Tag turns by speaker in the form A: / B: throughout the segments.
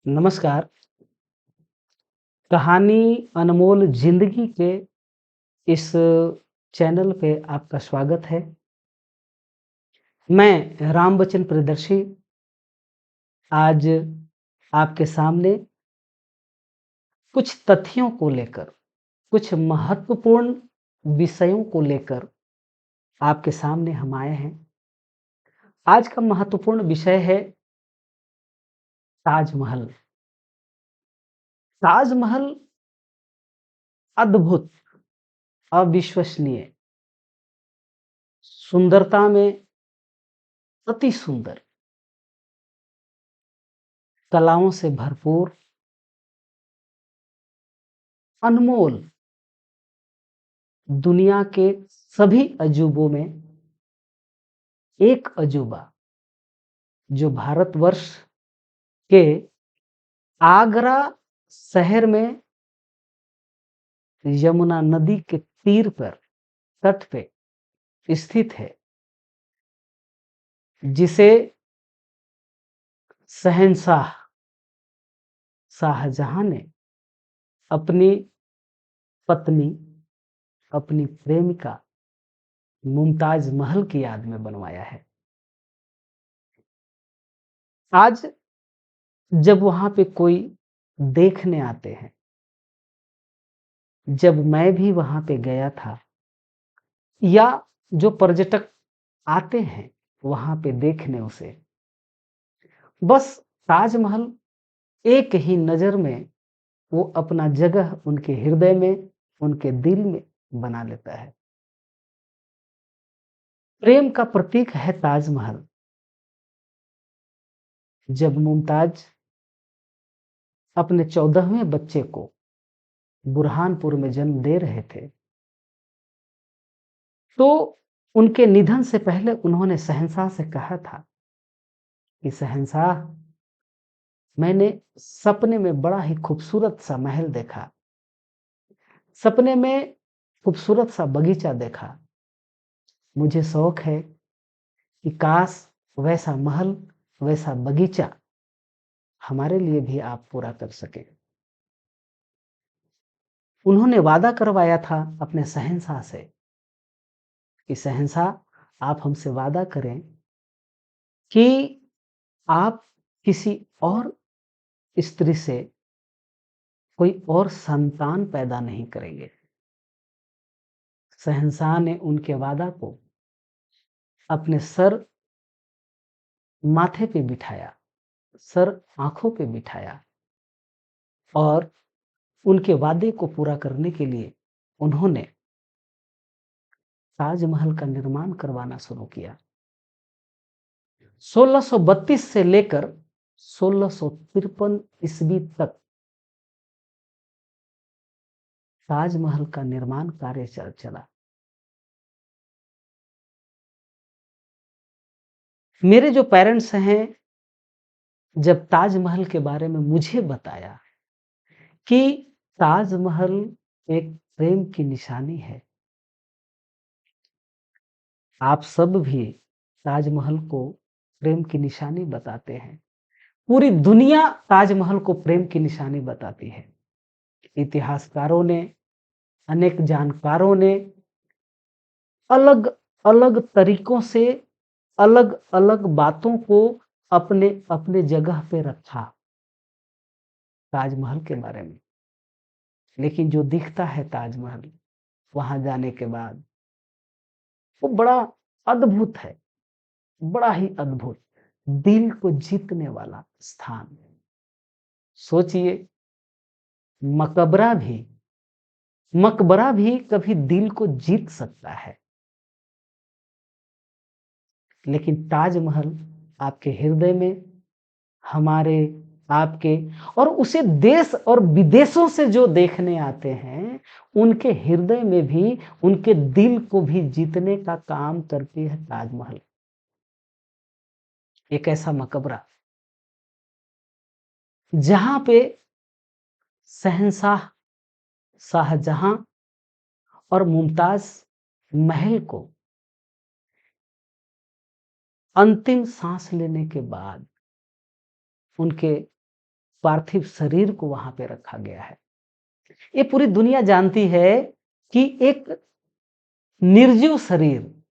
A: नमस्कार। कहानी अनमोल ज़िंदगी के इस चैनल पे आपका स्वागत है। मैं रामबचन प्रियदर्शी आज आपके सामने कुछ तथ्यों को लेकर, कुछ महत्वपूर्ण विषयों को लेकर आपके सामने हम आए हैं। आज का महत्वपूर्ण विषय है ताजमहल। ताजमहल अद्भुत, अविश्वसनीय, सुंदरता में अति सुंदर, कलाओं से भरपूर, अनमोल, दुनिया के सभी अजूबों में एक अजूबा जो भारतवर्ष के आगरा शहर में यमुना नदी के तीर पर, तट पे स्थित है, जिसे शहंशाह शाहजहां ने अपनी पत्नी, अपनी प्रेमिका मुमताज महल की याद में बनवाया है। आज जब वहां पे कोई देखने आते हैं, जब मैं भी वहां पे गया था, या जो पर्यटक आते हैं वहां पे देखने उसे, बस ताजमहल एक ही नजर में वो अपना जगह उनके हृदय में, उनके दिल में बना लेता है। प्रेम का प्रतीक है ताजमहल। जब मुमताज अपने 14वें बच्चे को बुरहानपुर में जन्म दे रहे थे, तो उनके निधन से पहले उन्होंने शहंशाह से कहा था कि शहंशाह, मैंने सपने में बड़ा ही खूबसूरत सा महल देखा, सपने में खूबसूरत सा बगीचा देखा। मुझे शौक है कि काश वैसा महल, वैसा बगीचा हमारे लिए भी आप पूरा कर सकें। उन्होंने वादा करवाया था अपने शहंशाह से कि शहंशाह, आप हमसे वादा करें कि आप किसी और स्त्री से कोई और संतान पैदा नहीं करेंगे। शहंशाह ने उनके वादा को अपने सर माथे पे बिठाया, सर आंखों पे बिठाया, और उनके वादे को पूरा करने के लिए उन्होंने ताजमहल का निर्माण करवाना शुरू किया। 1632 से लेकर 1653 ईस्वी तक ताजमहल का निर्माण कार्य चला। मेरे जो पेरेंट्स हैं, जब ताजमहल के बारे में मुझे बताया कि ताजमहल एक प्रेम की निशानी है, आप सब भी ताजमहल को प्रेम की निशानी बताते हैं, पूरी दुनिया ताजमहल को प्रेम की निशानी बताती है। इतिहासकारों ने, अनेक जानकारों ने अलग अलग तरीकों से अलग अलग बातों को अपने अपने जगह पे रखा ताजमहल के बारे में। लेकिन जो दिखता है ताजमहल वहां जाने के बाद, वो बड़ा अद्भुत है, बड़ा ही अद्भुत, दिल को जीतने वाला स्थान। सोचिए, मकबरा भी मकबरा भी कभी दिल को जीत सकता है, लेकिन ताजमहल आपके हृदय में, हमारे, आपके, और उसे देश और विदेशों से जो देखने आते हैं, उनके हृदय में भी, उनके दिल को भी जीतने का काम करती है ताजमहल। एक ऐसा मकबरा जहां पे शहंशाह शाहजहां और मुमताज महल को अंतिम सांस लेने के बाद उनके पार्थिव शरीर को वहां पे रखा गया है। ये पूरी दुनिया जानती है कि एक निर्जीव शरीर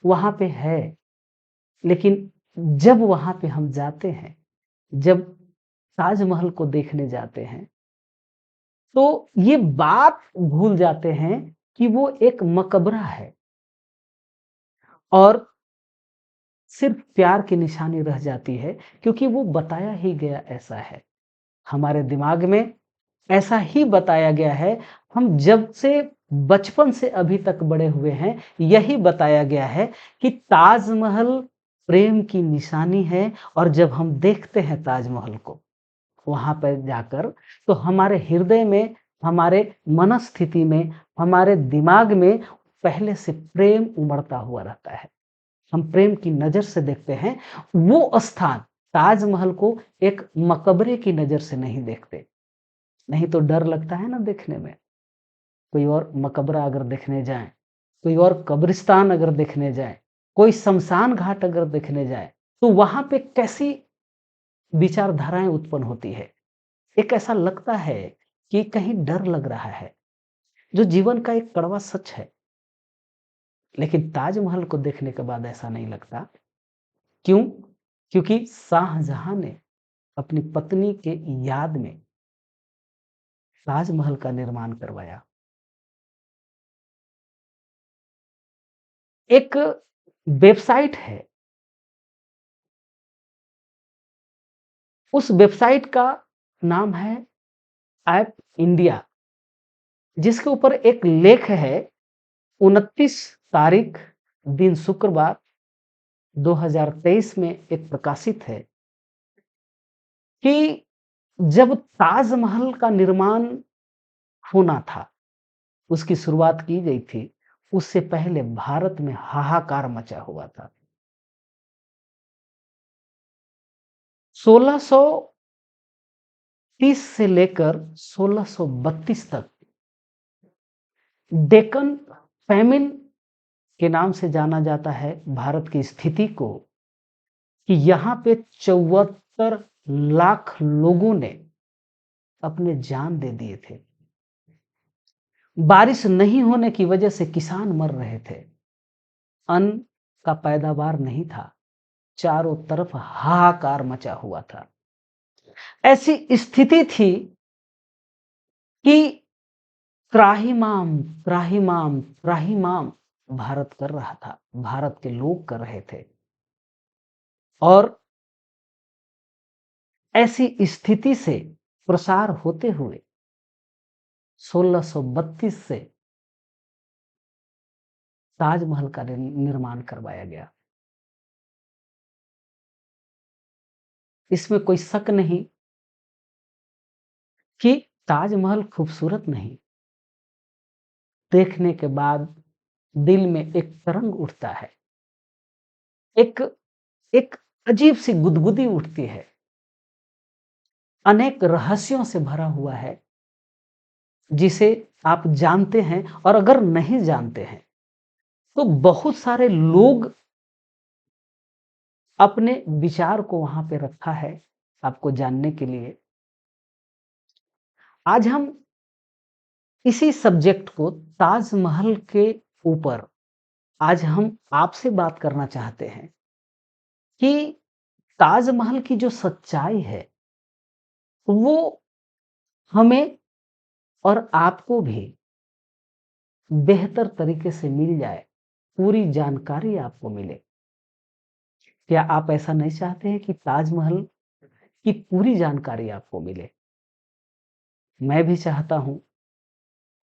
A: वहां पे है, लेकिन जब वहां पे हम जाते हैं, जब ताजमहल को देखने जाते हैं, तो ये बात भूल जाते हैं कि वो एक मकबरा है और सिर्फ प्यार की निशानी रह जाती है, क्योंकि वो बताया ही गया ऐसा है। हमारे दिमाग में ऐसा ही बताया गया है। हम जब से बचपन से अभी तक बड़े हुए हैं, यही बताया गया है कि ताजमहल प्रेम की निशानी है। और जब हम देखते हैं ताजमहल को वहां पर जाकर, तो हमारे हृदय में, हमारे मनस्थिति में, हमारे दिमाग में पहले से प्रेम उमड़ता हुआ रहता है। हम प्रेम की नजर से देखते हैं वो स्थान, ताजमहल को एक मकबरे की नजर से नहीं देखते। नहीं तो डर लगता है ना देखने में। कोई और मकबरा अगर देखने जाएं, कोई और कब्रिस्तान अगर देखने जाएं, कोई शमशान घाट अगर देखने जाएं, तो वहां पे कैसी विचारधाराएं उत्पन्न होती है। एक ऐसा लगता है कि कहीं डर लग रहा है, जो जीवन का एक कड़वा सच है। लेकिन ताजमहल को देखने के बाद ऐसा नहीं लगता। क्यों? क्योंकि शाहजहां ने अपनी पत्नी के याद में ताजमहल का निर्माण करवाया। एक वेबसाइट है, उस वेबसाइट का नाम है ऐप इंडिया, जिसके ऊपर एक लेख है, 29 तारीख दिन शुक्रवार 2023 में एक प्रकाशित है कि जब ताजमहल का निर्माण होना था, उसकी शुरुआत की गई थी, उससे पहले भारत में हाहाकार मचा हुआ था। 1630 से लेकर 1632 तक डेक्कन फैमिन के नाम से जाना जाता है भारत की स्थिति को, कि यहाँ पे 74 लाख लोगों ने अपने जान दे दिए थे। बारिश नहीं होने की वजह से किसान मर रहे थे, अन्न का पैदावार नहीं था, चारों तरफ हाहाकार मचा हुआ था। ऐसी स्थिति थी कि त्राहिमाम त्राहिमाम त्राहिमाम भारत कर रहा था, भारत के लोग कर रहे थे। और ऐसी स्थिति से प्रसार होते हुए 1632 से ताजमहल का निर्माण करवाया गया। इसमें कोई शक नहीं कि ताजमहल खूबसूरत नहीं, देखने के बाद दिल में एक तरंग उठता है, एक एक अजीब सी गुदगुदी उठती है, अनेक रहस्यों से भरा हुआ है, जिसे आप जानते हैं। और अगर नहीं जानते हैं, तो बहुत सारे लोग अपने विचार को वहां पे रखा है आपको जानने के लिए। आज हम इसी सब्जेक्ट को, ताजमहल के ऊपर, आज हम आपसे बात करना चाहते हैं कि ताजमहल की जो सच्चाई है, वो हमें और आपको भी बेहतर तरीके से मिल जाए, पूरी जानकारी आपको मिले। क्या आप ऐसा नहीं चाहते हैं कि ताजमहल की पूरी जानकारी आपको मिले? मैं भी चाहता हूं।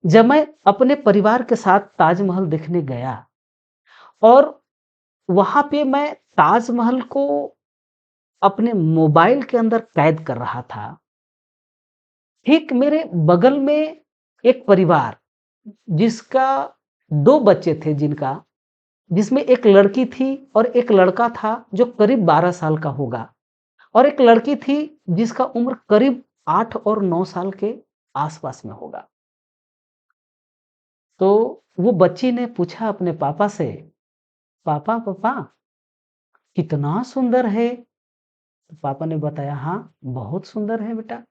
A: जब मैं अपने परिवार के साथ ताजमहल देखने गया और वहां पे मैं ताजमहल को अपने मोबाइल के अंदर कैद कर रहा था, ठीक मेरे बगल में एक परिवार, जिसका 2 बच्चे थे, जिसमें एक लड़की थी और एक लड़का था जो करीब 12 साल का होगा, और एक लड़की थी जिसका उम्र करीब 8 और 9 साल के आसपास में होगा। तो वो बच्ची ने पूछा अपने पापा से, पापा पापा कितना सुंदर है तो पापा ने बताया, हाँ, बहुत सुंदर है बेटा।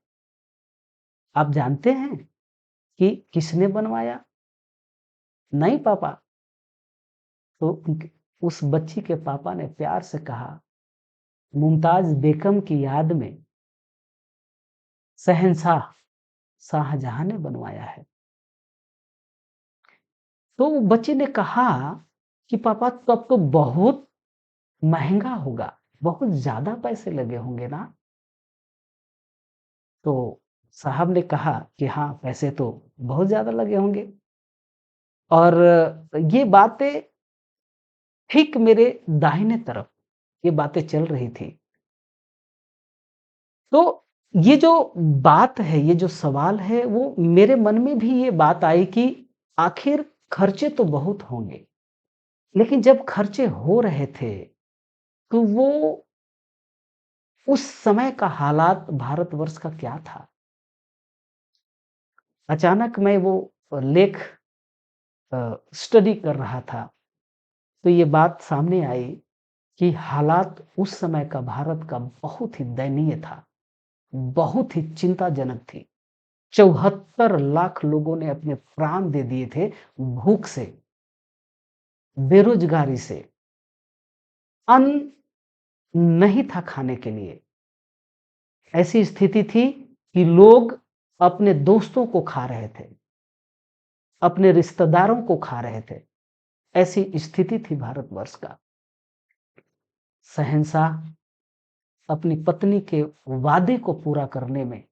A: आप जानते हैं कि किसने बनवाया? नहीं पापा। तो उस बच्ची के पापा ने प्यार से कहा, मुमताज बेगम की याद में शहंशाह शाहजहां ने बनवाया है। तो बच्चे ने कहा कि पापा तब तो बहुत महंगा होगा, बहुत ज्यादा पैसे लगे होंगे ना? तो साहब ने कहा कि हाँ, पैसे तो बहुत ज्यादा लगे होंगे। और ये बातें ठीक मेरे दाहिने तरफ ये बातें चल रही थी। तो ये जो बात है, ये जो सवाल है, वो मेरे मन में भी ये बात आई कि आखिर खर्चे तो बहुत होंगे, लेकिन जब खर्चे हो रहे थे, तो वो उस समय का हालात भारतवर्ष का क्या था? अचानक मैं वो लेख स्टडी कर रहा था, तो ये बात सामने आई कि हालात उस समय का भारत का बहुत ही दयनीय था, बहुत ही चिंताजनक थी। 74 लाख लोगों ने अपने प्राण दे दिए थे भूख से, बेरोजगारी से, अन्न नहीं था खाने के लिए। ऐसी स्थिति थी कि लोग अपने दोस्तों को खा रहे थे, अपने रिश्तेदारों को खा रहे थे। ऐसी स्थिति थी भारतवर्ष का। शहंशाह अपनी पत्नी के वादे को पूरा करने में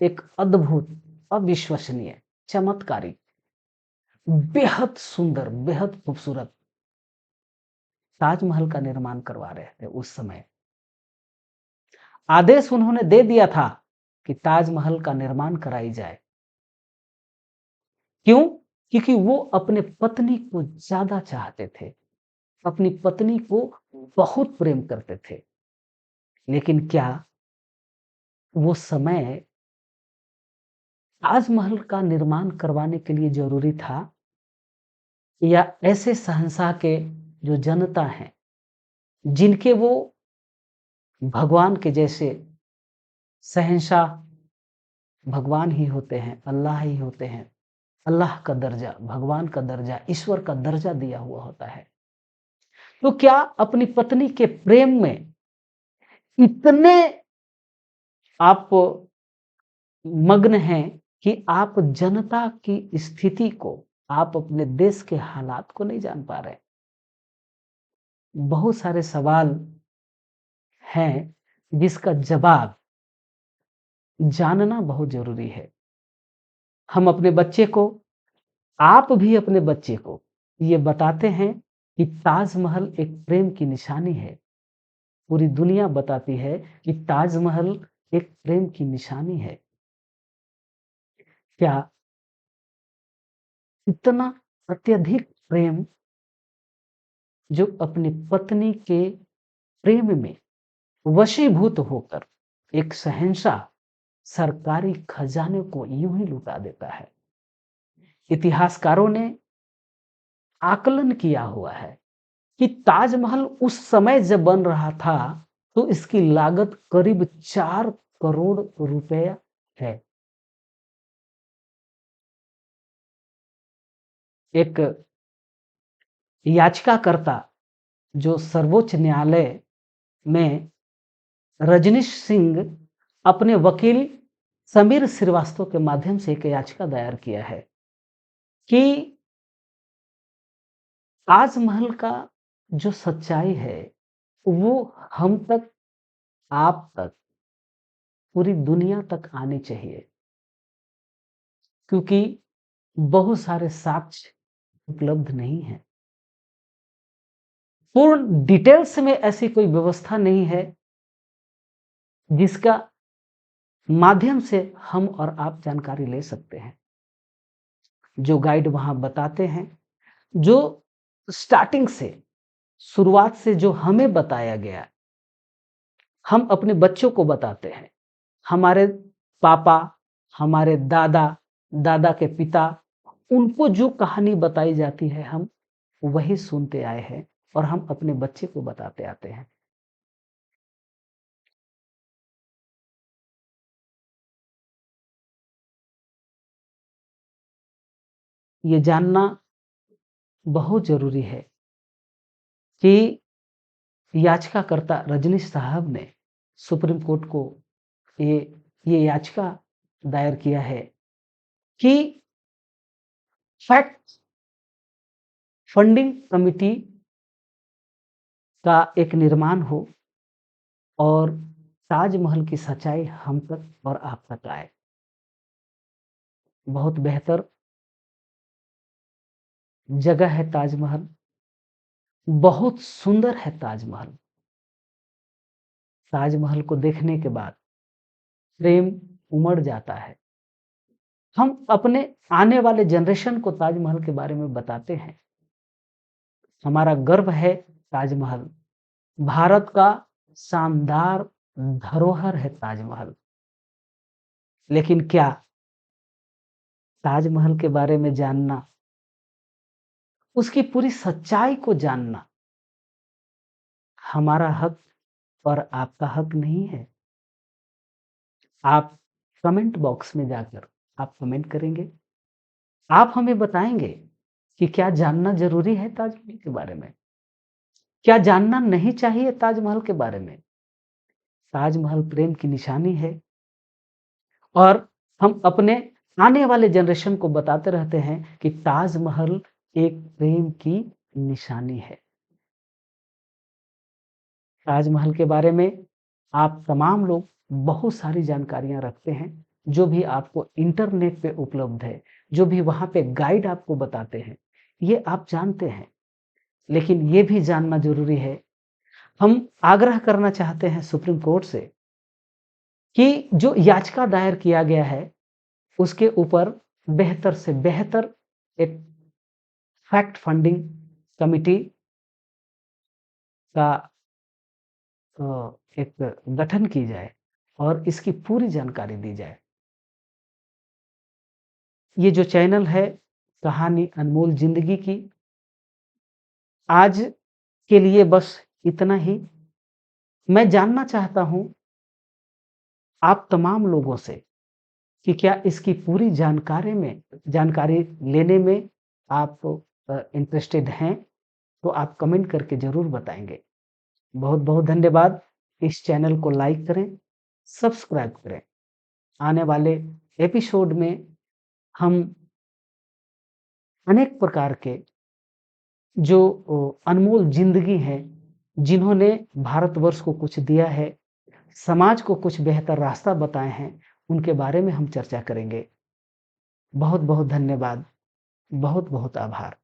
A: एक अद्भुत, अविश्वसनीय, चमत्कारी, बेहद सुंदर, बेहद खूबसूरत ताजमहल का निर्माण करवा रहे थे उस समय। आदेश उन्होंने दे दिया था कि ताजमहल का निर्माण कराई जाए। क्यों? क्योंकि वो अपने पत्नी को ज्यादा चाहते थे, अपनी पत्नी को बहुत प्रेम करते थे। लेकिन क्या वो समय ताजमहल का निर्माण करवाने के लिए जरूरी था, या ऐसे शहंशाह के जो जनता हैं, जिनके वो भगवान के जैसे शहंशाह भगवान ही होते हैं, अल्लाह ही होते हैं, अल्लाह का दर्जा, भगवान का दर्जा, ईश्वर का दर्जा दिया हुआ होता है। तो क्या अपनी पत्नी के प्रेम में इतने आप मग्न हैं कि आप जनता की स्थिति को, आप अपने देश के हालात को नहीं जान पा रहे? बहुत सारे सवाल हैं जिसका जवाब जानना बहुत जरूरी है। हम अपने बच्चे को, आप भी अपने बच्चे को ये बताते हैं कि ताजमहल एक प्रेम की निशानी है। पूरी दुनिया बताती है कि ताजमहल एक प्रेम की निशानी है। क्या इतना अत्यधिक प्रेम जो अपनी पत्नी के प्रेम में वशीभूत होकर एक शहंशाह सरकारी खजाने को यूं ही लुटा देता है? इतिहासकारों ने आकलन किया हुआ है कि ताजमहल उस समय जब बन रहा था, तो इसकी लागत करीब 4 करोड़ रुपया है। एक याचिकाकर्ता जो सर्वोच्च न्यायालय में रजनीश सिंह अपने वकील समीर श्रीवास्तव के माध्यम से एक याचिका दायर किया है कि ताजमहल का जो सच्चाई है, वो हम तक, आप तक, पूरी दुनिया तक आनी चाहिए, क्योंकि बहुत सारे साक्ष्य उपलब्ध नहीं है। पूर्ण डिटेल्स में ऐसी कोई व्यवस्था नहीं है जिसका माध्यम से हम और आप जानकारी ले सकते हैं। जो गाइड वहां बताते हैं, जो स्टार्टिंग से, शुरुआत से जो हमें बताया गया, हम अपने बच्चों को बताते हैं। हमारे पापा, हमारे दादा, दादा के पिता, उनको जो कहानी बताई जाती है, हम वही सुनते आए हैं और हम अपने बच्चे को बताते आते हैं। ये जानना बहुत ज़रूरी है कि याचिकाकर्ता रजनीश साहब ने सुप्रीम कोर्ट को ये ये याचिका दायर किया है कि फैक्ट फंडिंग कमिटी का एक निर्माण हो और ताजमहल की सच्चाई हम तक और आप तक आए। बहुत बेहतर जगह है ताजमहल, बहुत सुंदर है ताजमहल। ताजमहल को देखने के बाद प्रेम उमड़ जाता है। हम अपने आने वाले जनरेशन को ताजमहल के बारे में बताते हैं। हमारा गर्व है ताजमहल, भारत का शानदार धरोहर है ताजमहल। लेकिन क्या ताजमहल के बारे में जानना, उसकी पूरी सच्चाई को जानना हमारा हक और आपका हक नहीं है? आप कमेंट बॉक्स में जाकर आप कमेंट करेंगे, आप हमें बताएंगे कि क्या जानना जरूरी है ताजमहल के बारे में, क्या जानना नहीं चाहिए ताजमहल के बारे में। ताजमहल प्रेम की निशानी है और हम अपने आने वाले जनरेशन को बताते रहते हैं कि ताजमहल एक प्रेम की निशानी है। ताजमहल के बारे में आप तमाम लोग बहुत सारी जानकारियां रखते हैं, जो भी आपको इंटरनेट पे उपलब्ध है, जो भी वहां पे गाइड आपको बताते हैं, ये आप जानते हैं। लेकिन ये भी जानना जरूरी है, हम आग्रह करना चाहते हैं सुप्रीम कोर्ट से कि जो याचिका दायर किया गया है उसके ऊपर बेहतर से बेहतर एक फैक्ट फंडिंग कमिटी का एक गठन की जाए और इसकी पूरी जानकारी दी जाए। ये जो चैनल है कहानी अनमोल जिंदगी की, आज के लिए बस इतना ही। मैं जानना चाहता हूं आप तमाम लोगों से कि क्या इसकी पूरी जानकारी लेने में आप इंटरेस्टेड हैं, तो आप कमेंट करके ज़रूर बताएँगे। बहुत-बहुत धन्यवाद। इस चैनल को लाइक करें, सब्सक्राइब करें। आने वाले एपिसोड में हम अनेक प्रकार के जो अनमोल ज़िंदगी हैं, जिन्होंने भारतवर्ष को कुछ दिया है, समाज को कुछ बेहतर रास्ता बताए हैं, उनके बारे में हम चर्चा करेंगे। बहुत-बहुत धन्यवाद। बहुत-बहुत आभार।